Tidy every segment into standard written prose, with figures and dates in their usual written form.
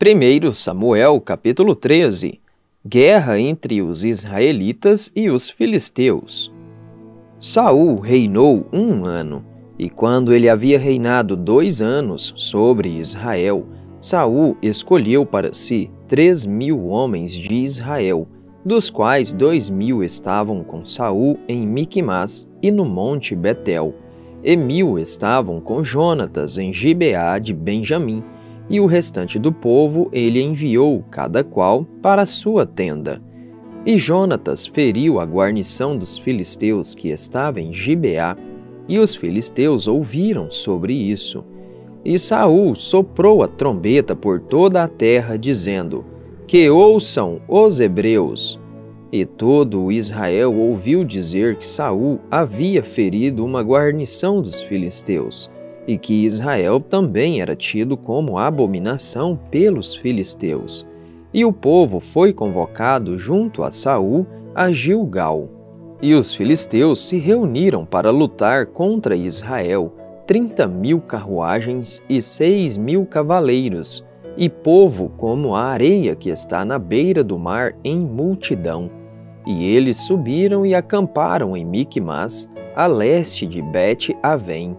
1 Samuel, capítulo 13. Guerra entre os israelitas e os filisteus. Saul reinou 1 ano, e quando ele havia reinado 2 anos sobre Israel, Saul escolheu para si 3.000 homens de Israel, dos quais 2.000 estavam com Saul em Miquimás e no monte Betel, e 1.000 estavam com Jonatas em Gibeá de Benjamim, e o restante do povo ele enviou, cada qual, para a sua tenda. E Jonatas feriu a guarnição dos filisteus que estava em Gibeá, e os filisteus ouviram sobre isso. E Saul soprou a trombeta por toda a terra, dizendo: Que ouçam os hebreus! E todo o Israel ouviu dizer que Saul havia ferido uma guarnição dos filisteus, e que Israel também era tido como abominação pelos filisteus. E o povo foi convocado junto a Saul a Gilgal. E os filisteus se reuniram para lutar contra Israel, 30.000 carruagens e 6.000 cavaleiros, e povo como a areia que está na beira do mar em multidão. E eles subiram e acamparam em Miquimás, a leste de Bet-Avém.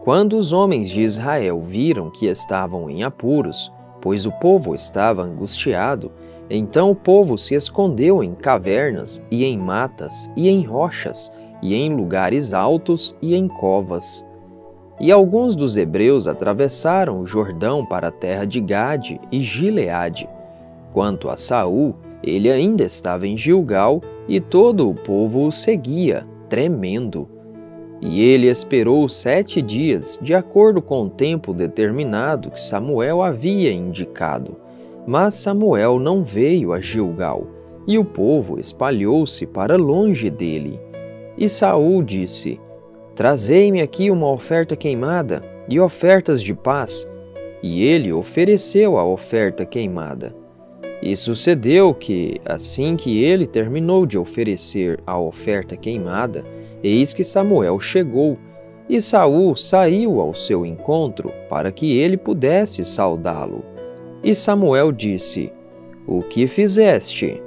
Quando os homens de Israel viram que estavam em apuros, pois o povo estava angustiado, então o povo se escondeu em cavernas e em matas e em rochas e em lugares altos e em covas. E alguns dos hebreus atravessaram o Jordão para a terra de Gade e Gileade. Quanto a Saul, ele ainda estava em Gilgal e todo o povo o seguia, tremendo. E ele esperou 7 dias, de acordo com o tempo determinado que Samuel havia indicado. Mas Samuel não veio a Gilgal, e o povo espalhou-se para longe dele. E Saul disse: Trazei-me aqui uma oferta queimada e ofertas de paz. E ele ofereceu a oferta queimada. E sucedeu que, assim que ele terminou de oferecer a oferta queimada, eis que Samuel chegou, e Saul saiu ao seu encontro para que ele pudesse saudá-lo. E Samuel disse: O que fizeste?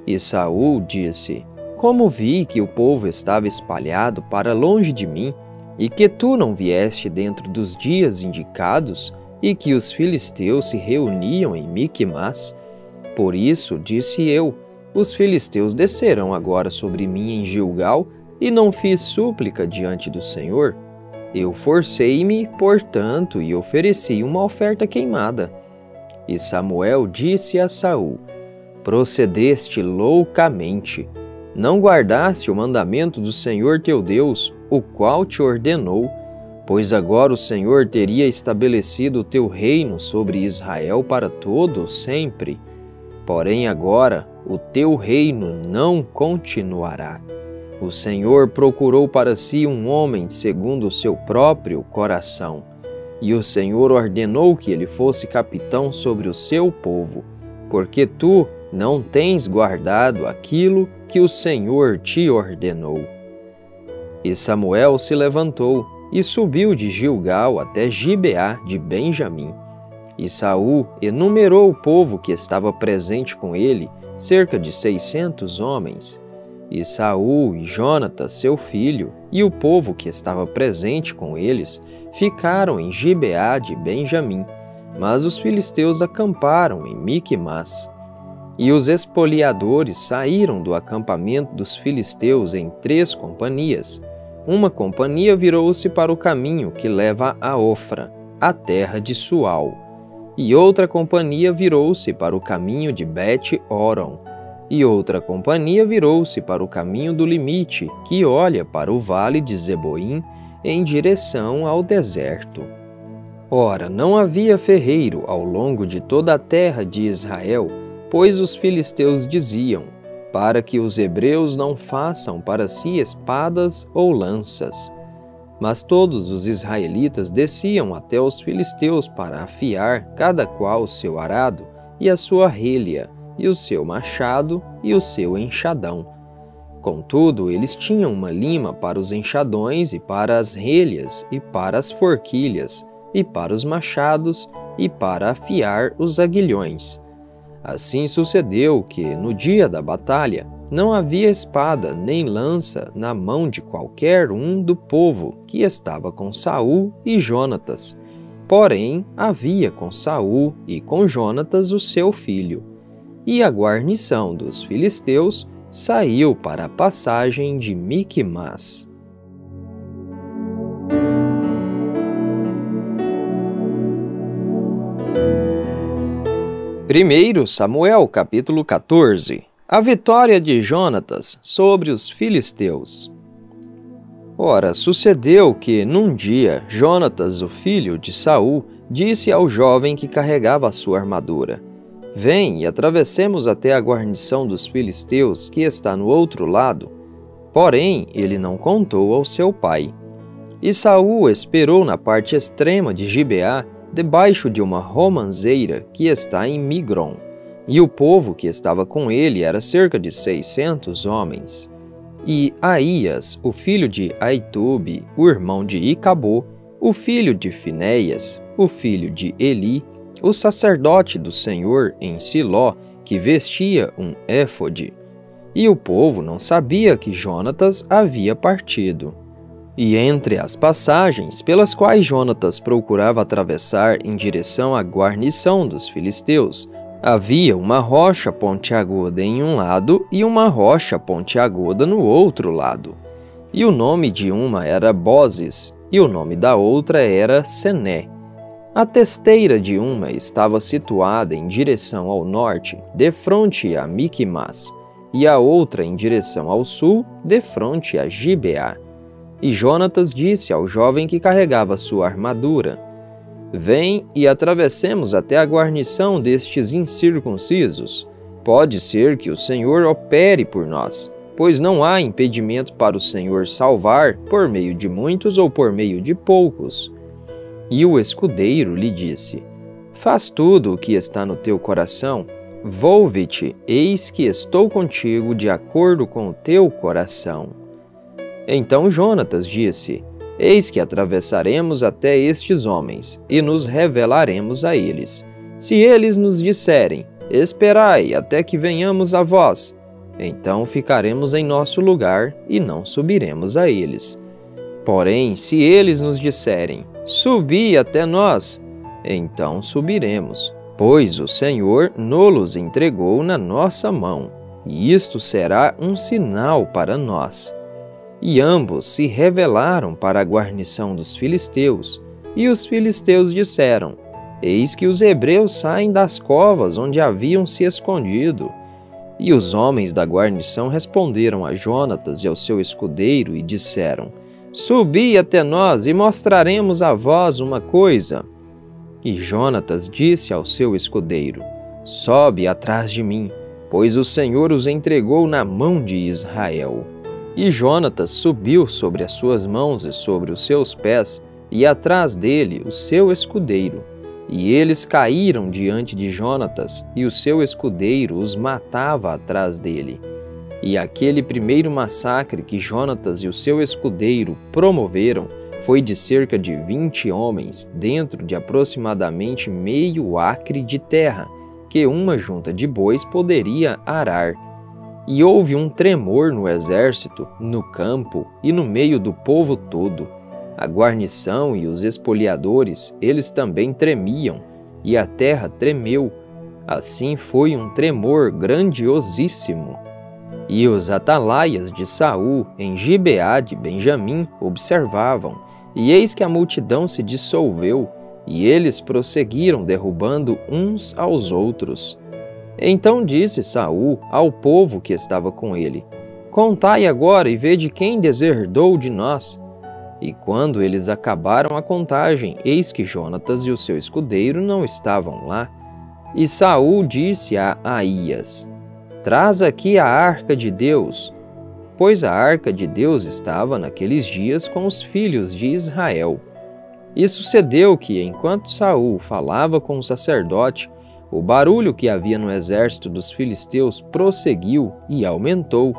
E Saul disse: Como vi que o povo estava espalhado para longe de mim, e que tu não vieste dentro dos dias indicados, e que os filisteus se reuniam em Miquimás, por isso disse eu: Os filisteus descerão agora sobre mim em Gilgal, e não fiz súplica diante do Senhor. Eu forcei-me, portanto, e ofereci uma oferta queimada. E Samuel disse a Saul: Procedeste loucamente. Não guardaste o mandamento do Senhor teu Deus, o qual te ordenou, pois agora o Senhor teria estabelecido o teu reino sobre Israel para todo sempre. Porém agora o teu reino não continuará. O Senhor procurou para si um homem segundo o seu próprio coração, e o Senhor ordenou que ele fosse capitão sobre o seu povo, porque tu não tens guardado aquilo que o Senhor te ordenou. E Samuel se levantou e subiu de Gilgal até Gibeá de Benjamim. E Saul enumerou o povo que estava presente com ele, cerca de 600 homens. E Saul e Jonatas, seu filho, e o povo que estava presente com eles, ficaram em Gibeá de Benjamim, mas os filisteus acamparam em Miquimás. E os espoliadores saíram do acampamento dos filisteus em 3 companhias. Uma companhia virou-se para o caminho que leva a Ofra, a terra de Sual, e outra companhia virou-se para o caminho de Bet-Horon, e outra companhia virou-se para o caminho do limite, que olha para o vale de Zeboim, em direção ao deserto. Ora, não havia ferreiro ao longo de toda a terra de Israel, pois os filisteus diziam: Para que os hebreus não façam para si espadas ou lanças. Mas todos os israelitas desciam até os filisteus para afiar cada qual o seu arado e a sua relha, e o seu machado e o seu enxadão. Contudo, eles tinham uma lima para os enxadões e para as relhas e para as forquilhas, e para os machados e para afiar os aguilhões. Assim sucedeu que, no dia da batalha, não havia espada nem lança na mão de qualquer um do povo que estava com Saul e Jonatas. Porém, havia com Saul e com Jonatas o seu filho. E a guarnição dos filisteus saiu para a passagem de Miquimás. 1 Samuel capítulo 14. A vitória de Jonatas sobre os filisteus. Ora, sucedeu que, num dia, Jonatas, o filho de Saul, disse ao jovem que carregava a sua armadura: Vem e atravessemos até a guarnição dos filisteus, que está no outro lado. Porém, ele não contou ao seu pai. E Saul esperou na parte extrema de Gibeá, debaixo de uma romanceira que está em Migron. E o povo que estava com ele era cerca de 600 homens. E Aías, o filho de Aitube, o irmão de Icabô, o filho de Finéias, o filho de Eli, o sacerdote do Senhor em Siló, que vestia um éfode. E o povo não sabia que Jonatas havia partido. E entre as passagens pelas quais Jonatas procurava atravessar em direção à guarnição dos filisteus, havia uma rocha pontiaguda em um lado e uma rocha pontiaguda no outro lado. E o nome de uma era Bozes, e o nome da outra era Sené. A testeira de uma estava situada em direção ao norte, defronte a Miquimás, e a outra em direção ao sul, defronte a Gibeá. E Jonatas disse ao jovem que carregava sua armadura: Vem e atravessemos até a guarnição destes incircuncisos. Pode ser que o Senhor opere por nós, pois não há impedimento para o Senhor salvar por meio de muitos ou por meio de poucos. E o escudeiro lhe disse: Faz tudo o que está no teu coração. Volve-te, eis que estou contigo de acordo com o teu coração. Então Jonatas disse: Eis que atravessaremos até estes homens, e nos revelaremos a eles. Se eles nos disserem: Esperai até que venhamos a vós, então ficaremos em nosso lugar e não subiremos a eles. Porém, se eles nos disserem: Subi até nós, então subiremos, pois o Senhor nos entregou na nossa mão, e isto será um sinal para nós. E ambos se rebelaram para a guarnição dos filisteus, e os filisteus disseram: Eis que os hebreus saem das covas onde haviam se escondido. E os homens da guarnição responderam a Jonatas e ao seu escudeiro e disseram: Subi até nós e mostraremos a vós uma coisa. E Jonatas disse ao seu escudeiro: Sobe atrás de mim, pois o Senhor os entregou na mão de Israel. E Jonatas subiu sobre as suas mãos e sobre os seus pés, e atrás dele o seu escudeiro. E eles caíram diante de Jonatas, e o seu escudeiro os matava atrás dele. E aquele primeiro massacre que Jonatas e o seu escudeiro promoveram foi de cerca de 20 homens, dentro de aproximadamente meio acre de terra, que uma junta de bois poderia arar. E houve um tremor no exército, no campo e no meio do povo todo. A guarnição e os espoliadores, eles também tremiam, e a terra tremeu. Assim foi um tremor grandiosíssimo. E os atalaias de Saul, em Gibeá de Benjamim, observavam, e eis que a multidão se dissolveu, e eles prosseguiram derrubando uns aos outros. Então disse Saul ao povo que estava com ele: Contai agora e vede quem deserdou de nós. E quando eles acabaram a contagem, eis que Jonatas e o seu escudeiro não estavam lá. E Saul disse a Aías: Traz aqui a arca de Deus, pois a arca de Deus estava naqueles dias com os filhos de Israel. E sucedeu que, enquanto Saul falava com o sacerdote, o barulho que havia no exército dos filisteus prosseguiu e aumentou.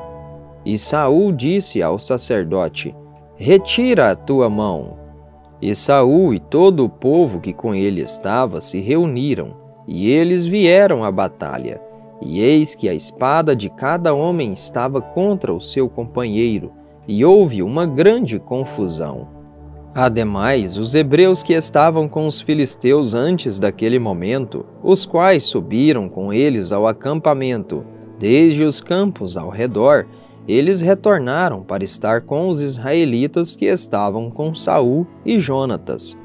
E Saul disse ao sacerdote: Retira a tua mão. E Saul e todo o povo que com ele estava se reuniram, e eles vieram à batalha. E eis que a espada de cada homem estava contra o seu companheiro, e houve uma grande confusão. Ademais, os hebreus que estavam com os filisteus antes daquele momento, os quais subiram com eles ao acampamento, desde os campos ao redor, eles retornaram para estar com os israelitas que estavam com Saul e Jonatas.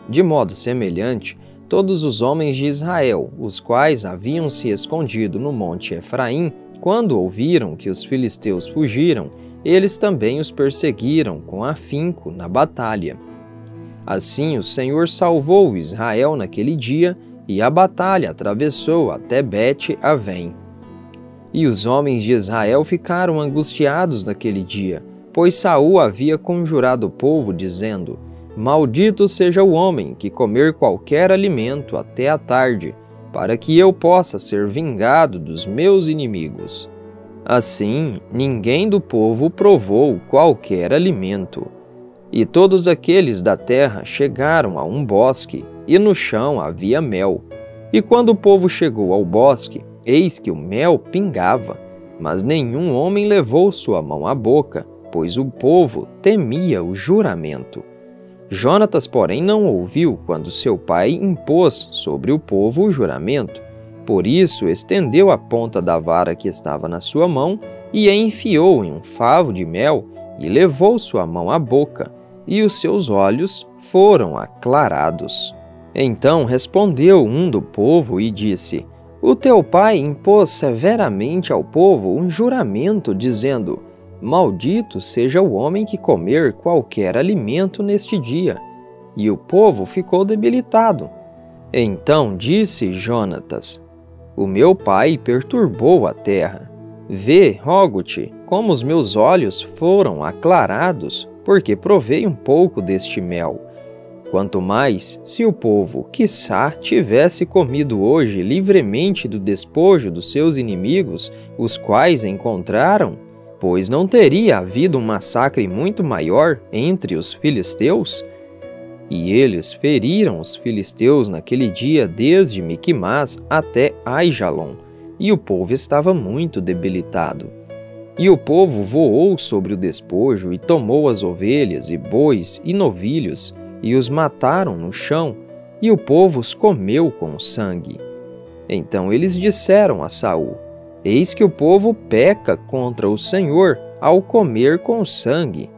De modo semelhante, todos os homens de Israel, os quais haviam se escondido no monte Efraim, quando ouviram que os filisteus fugiram, eles também os perseguiram com afinco na batalha. Assim o Senhor salvou Israel naquele dia, e a batalha atravessou até Bet-Avém. E os homens de Israel ficaram angustiados naquele dia, pois Saul havia conjurado o povo, dizendo: Maldito seja o homem que comer qualquer alimento até a tarde, para que eu possa ser vingado dos meus inimigos. Assim, ninguém do povo provou qualquer alimento. E todos aqueles da terra chegaram a um bosque, e no chão havia mel. E quando o povo chegou ao bosque, eis que o mel pingava, mas nenhum homem levou sua mão à boca, pois o povo temia o juramento. Jonatas, porém, não ouviu quando seu pai impôs sobre o povo o juramento. Por isso, estendeu a ponta da vara que estava na sua mão e a enfiou em um favo de mel e levou sua mão à boca, e os seus olhos foram aclarados. Então respondeu um do povo e disse: O teu pai impôs severamente ao povo um juramento, dizendo: Maldito seja o homem que comer qualquer alimento neste dia. E o povo ficou debilitado. Então disse Jonatas: O meu pai perturbou a terra. Vê, rogo-te, como os meus olhos foram aclarados, porque provei um pouco deste mel. Quanto mais, se o povo, quiçá, tivesse comido hoje livremente do despojo dos seus inimigos, os quais encontraram, pois não teria havido um massacre muito maior entre os filisteus? E eles feriram os filisteus naquele dia desde Miquimás até Aijalon, e o povo estava muito debilitado. E o povo voou sobre o despojo e tomou as ovelhas e bois e novilhos, e os mataram no chão, e o povo os comeu com sangue. Então eles disseram a Saul: Eis que o povo peca contra o Senhor ao comer com sangue.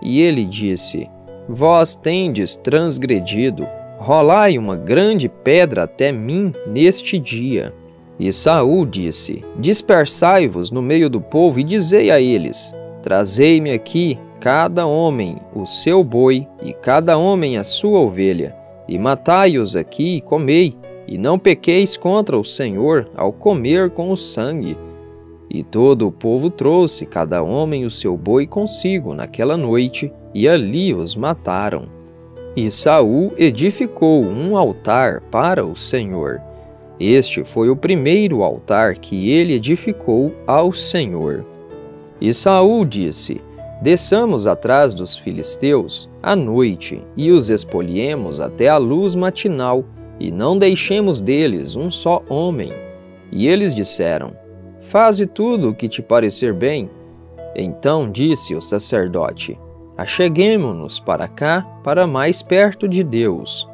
E ele disse: Vós tendes transgredido, rolai uma grande pedra até mim neste dia. E Saul disse: Dispersai-vos no meio do povo e dizei a eles: Trazei-me aqui cada homem o seu boi e cada homem a sua ovelha, e matai-os aqui e comei, e não pequeis contra o Senhor ao comer com o sangue. E todo o povo trouxe cada homem o seu boi consigo naquela noite, e ali os mataram. E Saul edificou um altar para o Senhor. Este foi o primeiro altar que ele edificou ao Senhor. E Saul disse: Desçamos atrás dos filisteus à noite e os espoliemos até a luz matinal, e não deixemos deles um só homem. E eles disseram: Faze tudo o que te parecer bem. Então disse o sacerdote: Acheguemo-nos para cá, para mais perto de Deus.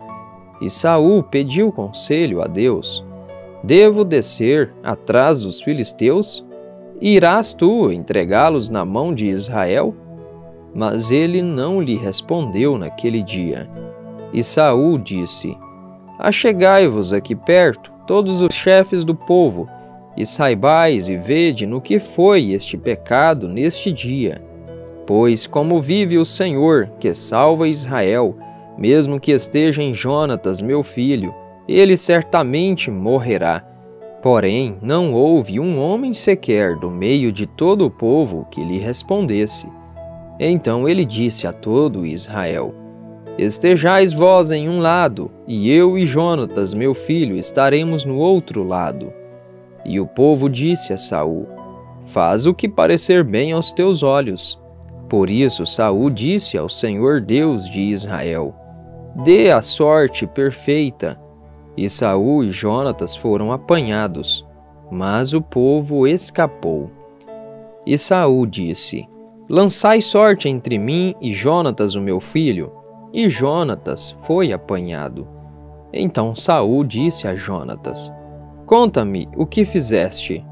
E Saul pediu conselho a Deus: Devo descer atrás dos filisteus? Irás tu entregá-los na mão de Israel? Mas ele não lhe respondeu naquele dia. E Saul disse: Achegai-vos aqui perto, todos os chefes do povo, e saibais e vede no que foi este pecado neste dia. Pois como vive o Senhor, que salva Israel, mesmo que esteja em Jonatas, meu filho, ele certamente morrerá. Porém, não houve um homem sequer do meio de todo o povo que lhe respondesse. Então ele disse a todo Israel: Estejais vós em um lado, e eu e Jonatas, meu filho, estaremos no outro lado. E o povo disse a Saul: Faz o que parecer bem aos teus olhos. Por isso Saul disse ao Senhor Deus de Israel: dê a sorte perfeita. E Saul e Jonatas foram apanhados, mas o povo escapou. E Saul disse: lançai sorte entre mim e Jonatas, o meu filho. E Jonatas foi apanhado. Então Saul disse a Jonatas: conta-me o que fizeste.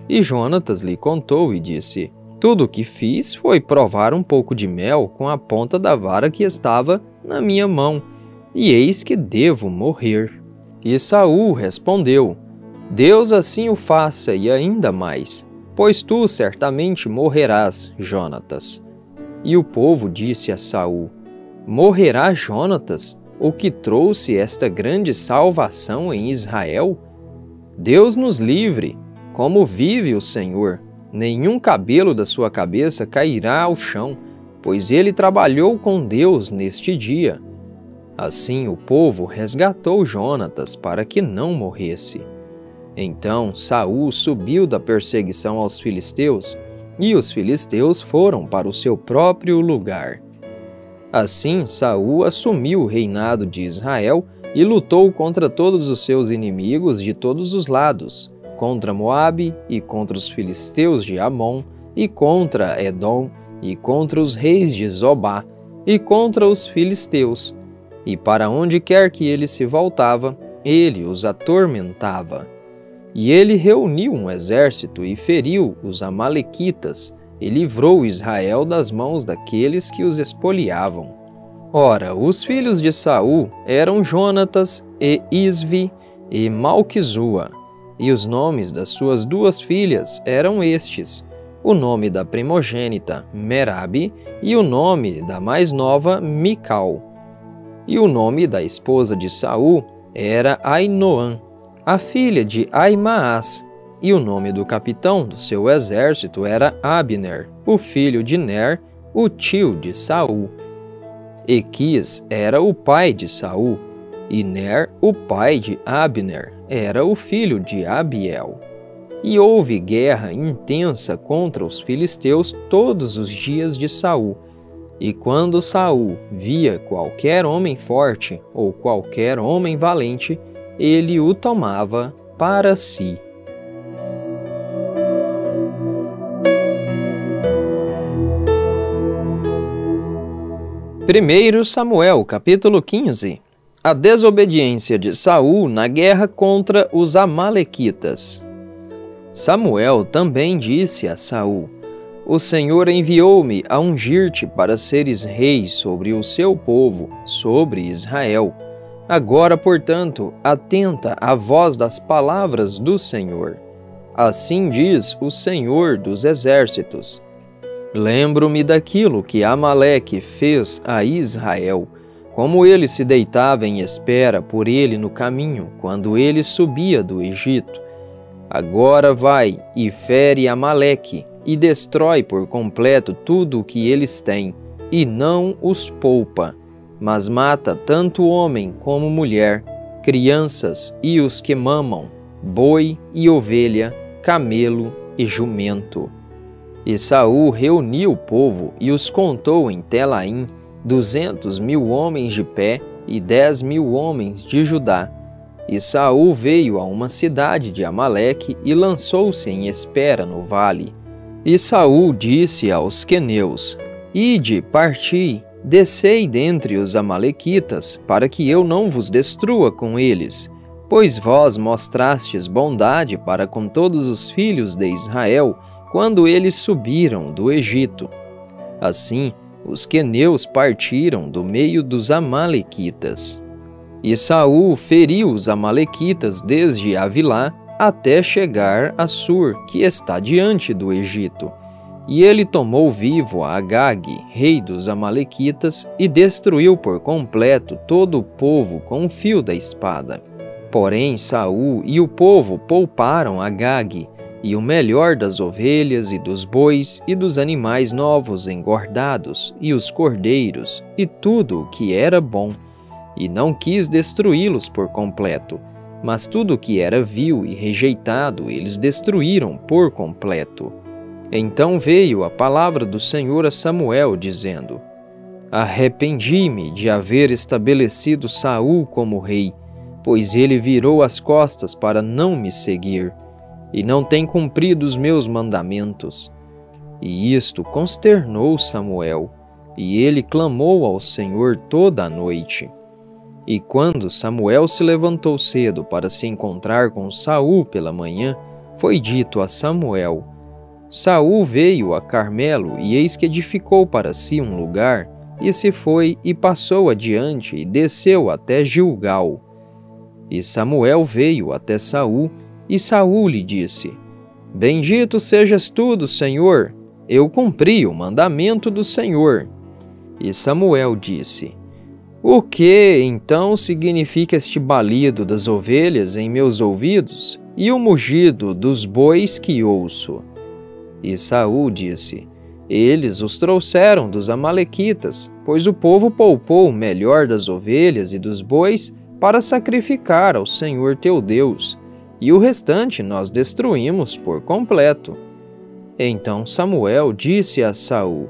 E Jonatas lhe contou e disse: tudo o que fiz foi provar um pouco de mel com a ponta da vara que estava na minha mão, e eis que devo morrer. E Saul respondeu: Deus assim o faça e ainda mais, pois tu certamente morrerás, Jonatas. E o povo disse a Saul: morrerá Jonatas, o que trouxe esta grande salvação em Israel? Deus nos livre, como vive o Senhor, nenhum cabelo da sua cabeça cairá ao chão, pois ele trabalhou com Deus neste dia. Assim o povo resgatou Jonatas para que não morresse. Então Saul subiu da perseguição aos filisteus, e os filisteus foram para o seu próprio lugar. Assim Saul assumiu o reinado de Israel e lutou contra todos os seus inimigos de todos os lados, contra Moabe e contra os filisteus de Amon, e contra Edom, e contra os reis de Zobá, e contra os filisteus. E para onde quer que ele se voltava, ele os atormentava. E ele reuniu um exército e feriu os amalequitas, e livrou Israel das mãos daqueles que os espoliavam. Ora, os filhos de Saul eram Jonatas e Isvi e Malquizua, e os nomes das suas duas filhas eram estes: o nome da primogênita, Merabi, e o nome da mais nova, Mical. E o nome da esposa de Saul era Ainoã, a filha de Aimaas, e o nome do capitão do seu exército era Abner, o filho de Ner, o tio de Saul. Equis era o pai de Saul, e Ner, o pai de Abner, era o filho de Abiel. E houve guerra intensa contra os filisteus todos os dias de Saul. E quando Saul via qualquer homem forte ou qualquer homem valente, ele o tomava para si. 1 Samuel, capítulo 15. A desobediência de Saul na guerra contra os amalequitas. Samuel também disse a Saul: o Senhor enviou-me a ungir-te para seres rei sobre o seu povo, sobre Israel. Agora, portanto, atenta à voz das palavras do Senhor. Assim diz o Senhor dos Exércitos: lembro-me daquilo que Amaleque fez a Israel, como ele se deitava em espera por ele no caminho, quando ele subia do Egito. Agora vai e fere Amaleque, e destrói por completo tudo o que eles têm, e não os poupa, mas mata tanto homem como mulher, crianças e os que mamam, boi e ovelha, camelo e jumento. E Saul reuniu o povo e os contou em Telaim, 200.000 homens de pé e 10.000 homens de Judá. E Saul veio a uma cidade de Amaleque e lançou-se em espera no vale. E Saul disse aos queneus: ide, parti, descei dentre os amalequitas, para que eu não vos destrua com eles, pois vós mostrastes bondade para com todos os filhos de Israel, quando eles subiram do Egito. Assim, os queneus partiram do meio dos amalequitas. E Saul feriu os amalequitas desde Avilá até chegar a Sur, que está diante do Egito. E ele tomou vivo a Agag, rei dos amalequitas, e destruiu por completo todo o povo com o fio da espada. Porém Saul e o povo pouparam Agag, e o melhor das ovelhas e dos bois e dos animais novos engordados, e os cordeiros, e tudo o que era bom, e não quis destruí-los por completo, mas tudo o que era vil e rejeitado eles destruíram por completo. Então veio a palavra do Senhor a Samuel, dizendo: Arrependi-me de haver estabelecido Saul como rei, pois ele virou as costas para não me seguir, e não tem cumprido os meus mandamentos. E isto consternou Samuel, e ele clamou ao Senhor toda a noite. E quando Samuel se levantou cedo para se encontrar com Saul pela manhã, foi dito a Samuel: Saul veio a Carmelo, e eis que edificou para si um lugar, e se foi e passou adiante e desceu até Gilgal. E Samuel veio até Saul, e Saul lhe disse: Bendito sejas tu do Senhor, eu cumpri o mandamento do Senhor. E Samuel disse: O que, então, significa este balido das ovelhas em meus ouvidos e o mugido dos bois que ouço? E Saul disse: Eles os trouxeram dos amalequitas, pois o povo poupou o melhor das ovelhas e dos bois para sacrificar ao Senhor teu Deus, e o restante nós destruímos por completo. Então Samuel disse a Saul: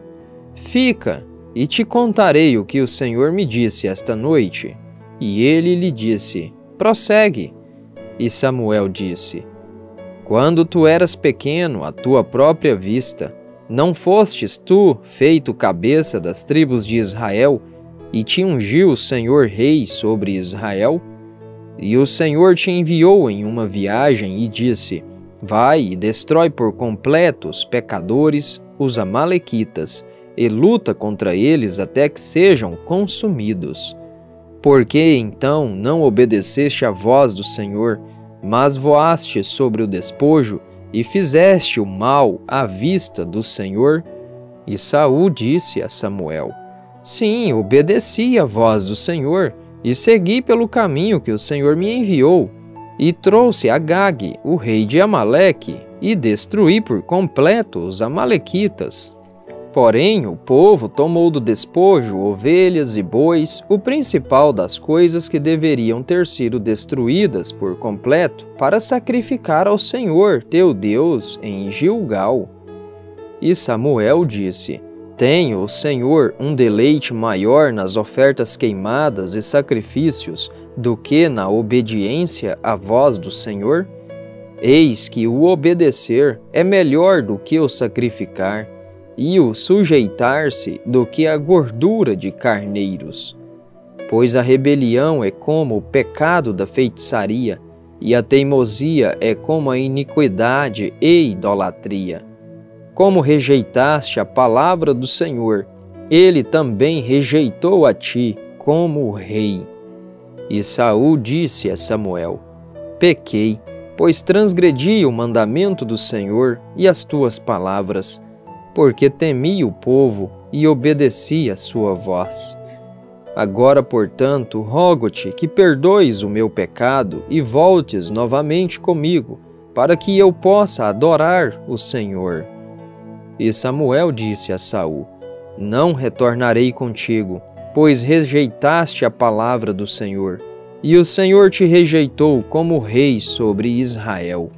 Fica, e te contarei o que o Senhor me disse esta noite. E ele lhe disse: Prossegue. E Samuel disse: Quando tu eras pequeno à tua própria vista, não fostes tu feito cabeça das tribos de Israel, e te ungiu o Senhor rei sobre Israel? E o Senhor te enviou em uma viagem e disse: Vai e destrói por completo os pecadores, os amalequitas, e luta contra eles até que sejam consumidos. Por que então não obedeceste à voz do Senhor, mas voaste sobre o despojo e fizeste o mal à vista do Senhor? E Saul disse a Samuel: Sim, obedeci à voz do Senhor e segui pelo caminho que o Senhor me enviou, e trouxe Agag, o rei de Amaleque, e destruí por completo os amalequitas. Porém, o povo tomou do despojo ovelhas e bois, o principal das coisas que deveriam ter sido destruídas por completo, para sacrificar ao Senhor, teu Deus, em Gilgal. E Samuel disse: Tem o Senhor um deleite maior nas ofertas queimadas e sacrifícios do que na obediência à voz do Senhor? Eis que o obedecer é melhor do que o sacrificar, e o sujeitar-se do que a gordura de carneiros. Pois a rebelião é como o pecado da feitiçaria, e a teimosia é como a iniquidade e idolatria. Como rejeitaste a palavra do Senhor, ele também rejeitou a ti como rei. E Saul disse a Samuel: Pequei, pois transgredi o mandamento do Senhor e as tuas palavras, porque temi o povo e obedeci a sua voz. Agora, portanto, rogo-te que perdoes o meu pecado e voltes novamente comigo, para que eu possa adorar o Senhor. E Samuel disse a Saul: Não retornarei contigo, pois rejeitaste a palavra do Senhor, e o Senhor te rejeitou como rei sobre Israel.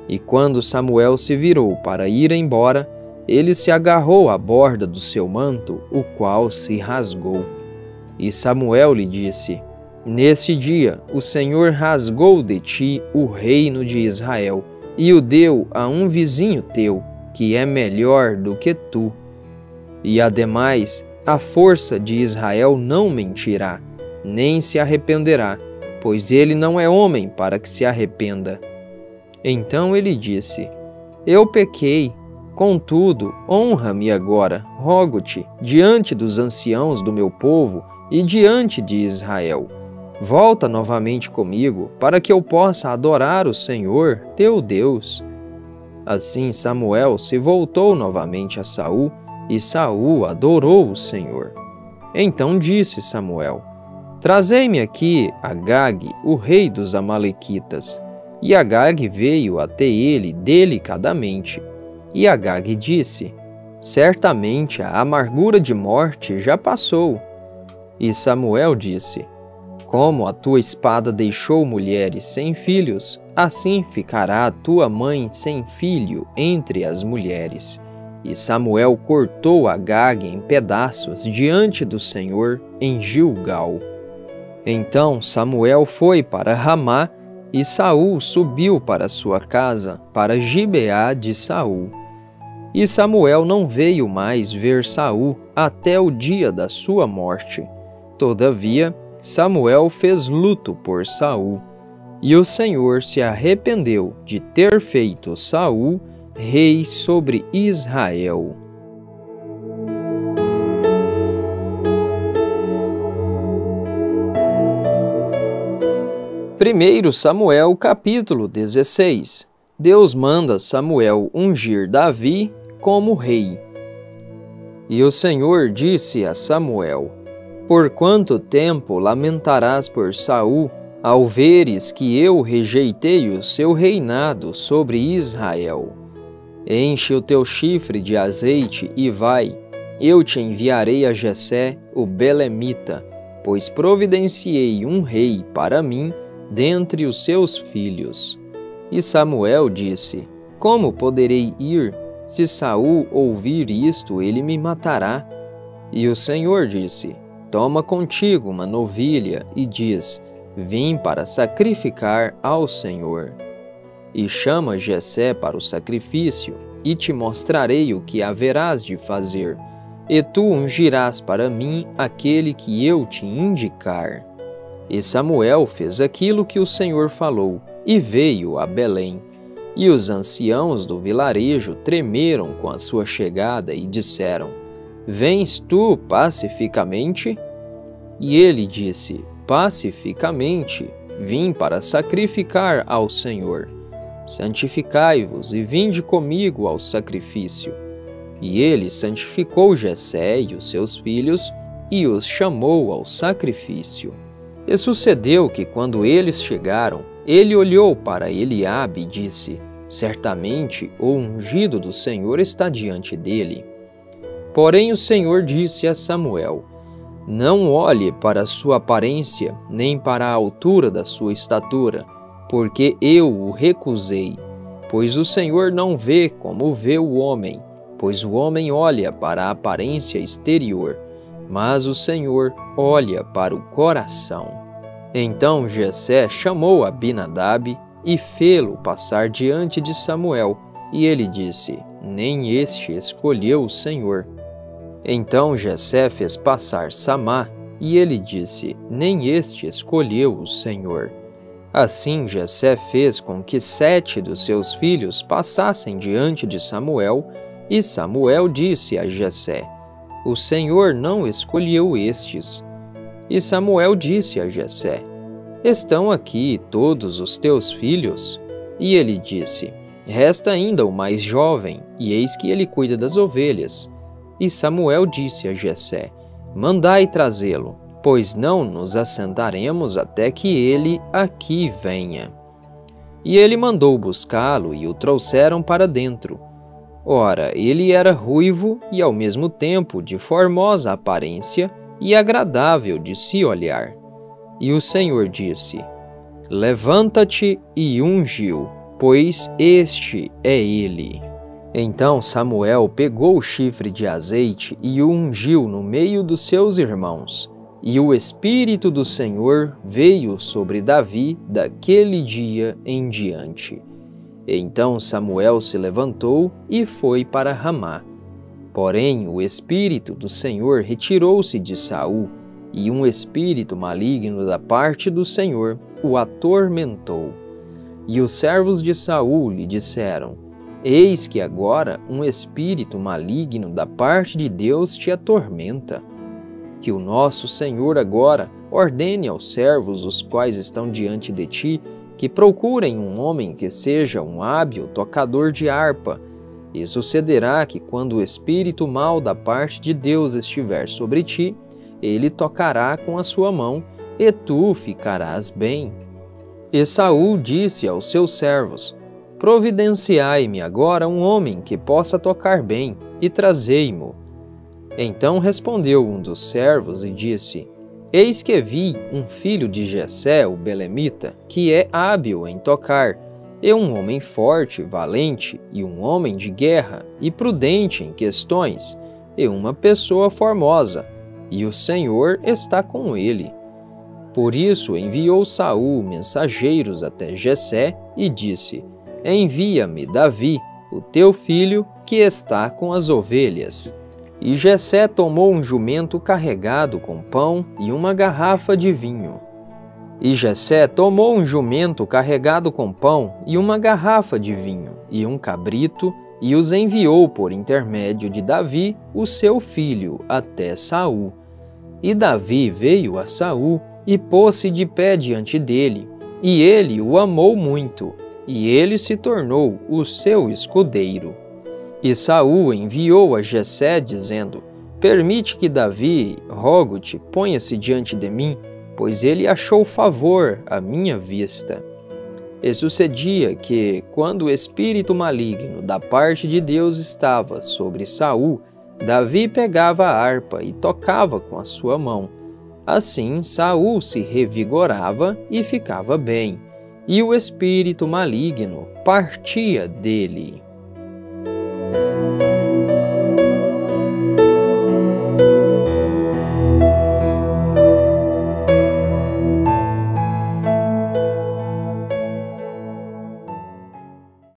E quando Samuel se virou para ir embora, ele se agarrou à borda do seu manto, o qual se rasgou. E Samuel lhe disse: Nesse dia o Senhor rasgou de ti o reino de Israel, e o deu a um vizinho teu, que é melhor do que tu. E ademais, a força de Israel não mentirá, nem se arrependerá, pois ele não é homem para que se arrependa. Então ele disse: Eu pequei, contudo, honra-me agora, rogo-te, diante dos anciãos do meu povo e diante de Israel. Volta novamente comigo, para que eu possa adorar o Senhor, teu Deus. Assim Samuel se voltou novamente a Saul, e Saul adorou o Senhor. Então disse Samuel: Trazei-me aqui Agag, o rei dos amalequitas. E Agag veio até ele delicadamente. E Agag disse: Certamente a amargura de morte já passou. E Samuel disse: Como a tua espada deixou mulheres sem filhos, assim ficará a tua mãe sem filho entre as mulheres. E Samuel cortou Agag em pedaços diante do Senhor em Gilgal. Então Samuel foi para Ramá, e Saul subiu para sua casa, para Gibeá de Saul. E Samuel não veio mais ver Saul até o dia da sua morte. Todavia, Samuel fez luto por Saul, e o Senhor se arrependeu de ter feito Saul rei sobre Israel. 1 Samuel capítulo 16. Deus manda Samuel ungir Davi como rei. E o Senhor disse a Samuel: Por quanto tempo lamentarás por Saul, ao veres que eu rejeitei o seu reinado sobre Israel? Enche o teu chifre de azeite e vai, eu te enviarei a Jessé, o belemita, pois providenciei um rei para mim dentre os seus filhos. E Samuel disse: Como poderei ir? Se Saul ouvir isto, ele me matará. E o Senhor disse: Toma contigo uma novilha e diz: Vim para sacrificar ao Senhor. E chama Jessé para o sacrifício, e te mostrarei o que haverás de fazer, e tu ungirás para mim aquele que eu te indicar. E Samuel fez aquilo que o Senhor falou, e veio a Belém. E os anciãos do vilarejo tremeram com a sua chegada e disseram: Vens tu pacificamente? E ele disse: Pacificamente, vim para sacrificar ao Senhor. Santificai-vos e vinde comigo ao sacrifício. E ele santificou Jessé e os seus filhos, e os chamou ao sacrifício. E sucedeu que, quando eles chegaram, ele olhou para Eliabe e disse: Certamente o ungido do Senhor está diante dele. Porém o Senhor disse a Samuel: Não olhe para a sua aparência, nem para a altura da sua estatura, porque eu o recusei. Pois o Senhor não vê como vê o homem, pois o homem olha para a aparência exterior, mas o Senhor olha para o coração. Então Jessé chamou Abinadab e fê-lo passar diante de Samuel, e ele disse: Nem este escolheu o Senhor. Então Jessé fez passar Samá, e ele disse: Nem este escolheu o Senhor. Assim Jessé fez com que 7 dos seus filhos passassem diante de Samuel, e Samuel disse a Jessé: O Senhor não escolheu estes. E Samuel disse a Jessé: Estão aqui todos os teus filhos? E ele disse: Resta ainda o mais jovem, e eis que ele cuida das ovelhas. E Samuel disse a Jessé: Mandai trazê-lo, pois não nos assentaremos até que ele aqui venha. E ele mandou buscá-lo, e o trouxeram para dentro. Ora, ele era ruivo e ao mesmo tempo de formosa aparência e agradável de se olhar. E o Senhor disse: Levanta-te e unge-o, pois este é ele. Então Samuel pegou o chifre de azeite e o ungiu no meio dos seus irmãos. E o Espírito do Senhor veio sobre Davi daquele dia em diante. Então Samuel se levantou e foi para Ramá. Porém, o Espírito do Senhor retirou-se de Saul, e um espírito maligno da parte do Senhor o atormentou. E os servos de Saul lhe disseram: Eis que agora um espírito maligno da parte de Deus te atormenta. Que o nosso Senhor agora ordene aos servos os quais estão diante de ti que procurem um homem que seja um hábil tocador de harpa. E sucederá que, quando o espírito mau da parte de Deus estiver sobre ti, ele tocará com a sua mão, e tu ficarás bem. E Saul disse aos seus servos: Providenciai-me agora um homem que possa tocar bem, e trazei-mo. Então respondeu um dos servos e disse: Eis que vi um filho de Jessé, o belemita, que é hábil em tocar, e um homem forte, valente, e um homem de guerra, e prudente em questões, e uma pessoa formosa, e o Senhor está com ele. Por isso enviou Saul mensageiros até Jessé e disse: Envia-me Davi, o teu filho, que está com as ovelhas. E Jessé tomou um jumento carregado com pão e uma garrafa de vinho. E Jessé tomou um jumento carregado com pão e uma garrafa de vinho, e um cabrito, e os enviou por intermédio de Davi, o seu filho, até Saul. E Davi veio a Saul e pôs-se de pé diante dele, e ele o amou muito, e ele se tornou o seu escudeiro. E Saul enviou a Jessé, dizendo: Permite que Davi, rogo-te, ponha-se diante de mim, pois ele achou favor à minha vista. E sucedia que, quando o espírito maligno da parte de Deus estava sobre Saul, Davi pegava a harpa e tocava com a sua mão. Assim Saul se revigorava e ficava bem, e o espírito maligno partia dele.